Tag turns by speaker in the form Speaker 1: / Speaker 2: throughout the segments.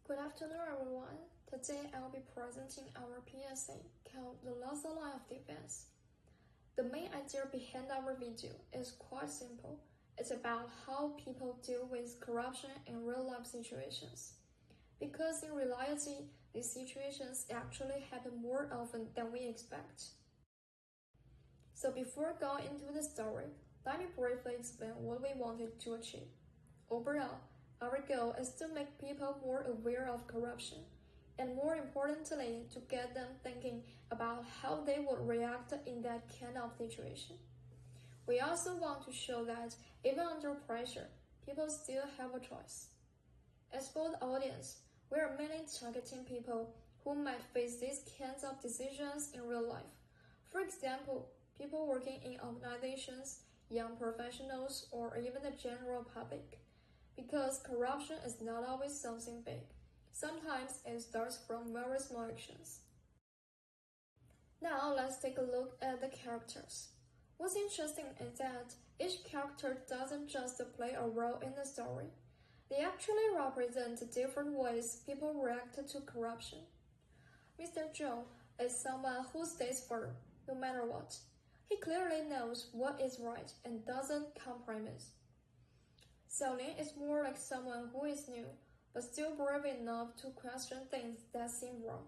Speaker 1: Good afternoon, everyone. Today I'll be presenting our PSA called The Last Line of Defense. The main idea behind our video is quite simple. It's about how people deal with corruption in real-life situations. Because in reality, these situations actually happen more often than we expect. So before going into the story, let me briefly explain what we wanted to achieve. Overall, our goal is to make people more aware of corruption, and more importantly, to get them thinking about how they would react in that kind of situation. We also want to show that even under pressure, people still have a choice. As for the audience, we are mainly targeting people who might face these kinds of decisions in real life. For example, people working in organizations, young professionals, or even the general public. Because corruption is not always something big. Sometimes it starts from very small actions. Now let's take a look at the characters. What's interesting is that each character doesn't just play a role in the story. They actually represent different ways people react to corruption. Mr. Joe is someone who stays firm, no matter what. He clearly knows what is right and doesn't compromise. Xiaolin is more like someone who is new, but still brave enough to question things that seem wrong.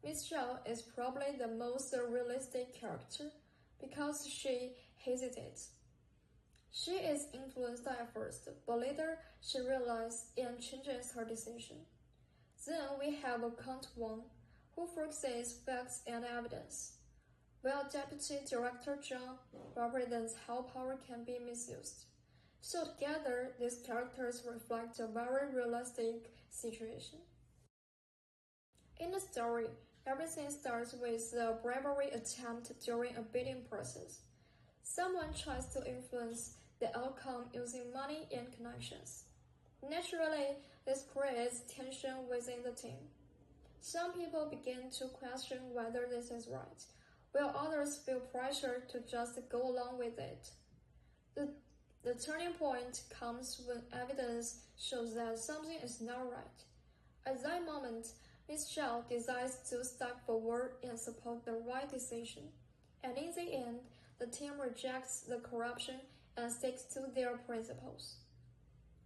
Speaker 1: Miss Zhao is probably the most realistic character because she hesitates. She is influenced at first, but later she realizes and changes her decision. Then we have Count Wang, who foresees facts and evidence, while Deputy Director Zhang represents how power can be misused. So together, these characters reflect a very realistic situation. In the story, everything starts with a bravery attempt during a bidding process. Someone tries to influence the outcome using money and connections. Naturally, this creates tension within the team. Some people begin to question whether this is right, while others feel pressure to just go along with it. The turning point comes when evidence shows that something is not right. At that moment, Ms. Zhao decides to step forward and support the right decision. And in the end, the team rejects the corruption and sticks to their principles.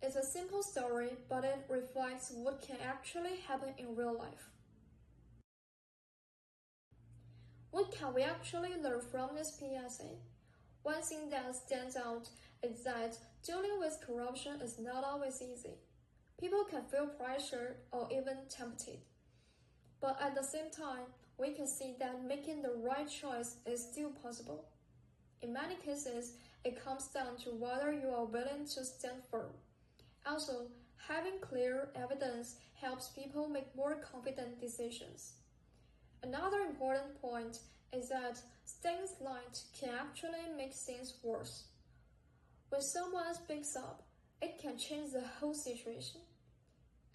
Speaker 1: It's a simple story, but it reflects what can actually happen in real life. What can we actually learn from this PSA? One thing that stands out is that dealing with corruption is not always easy. People can feel pressured or even tempted. But at the same time, we can see that making the right choice is still possible. In many cases, it comes down to whether you are willing to stand firm. Also, having clear evidence helps people make more confident decisions. Another important point is that staying silent can actually make things worse. When someone speaks up, it can change the whole situation.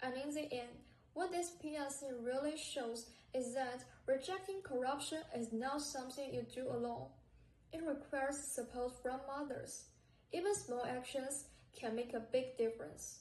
Speaker 1: And in the end, what this PSA really shows is that rejecting corruption is not something you do alone. It requires support from others. Even small actions can make a big difference.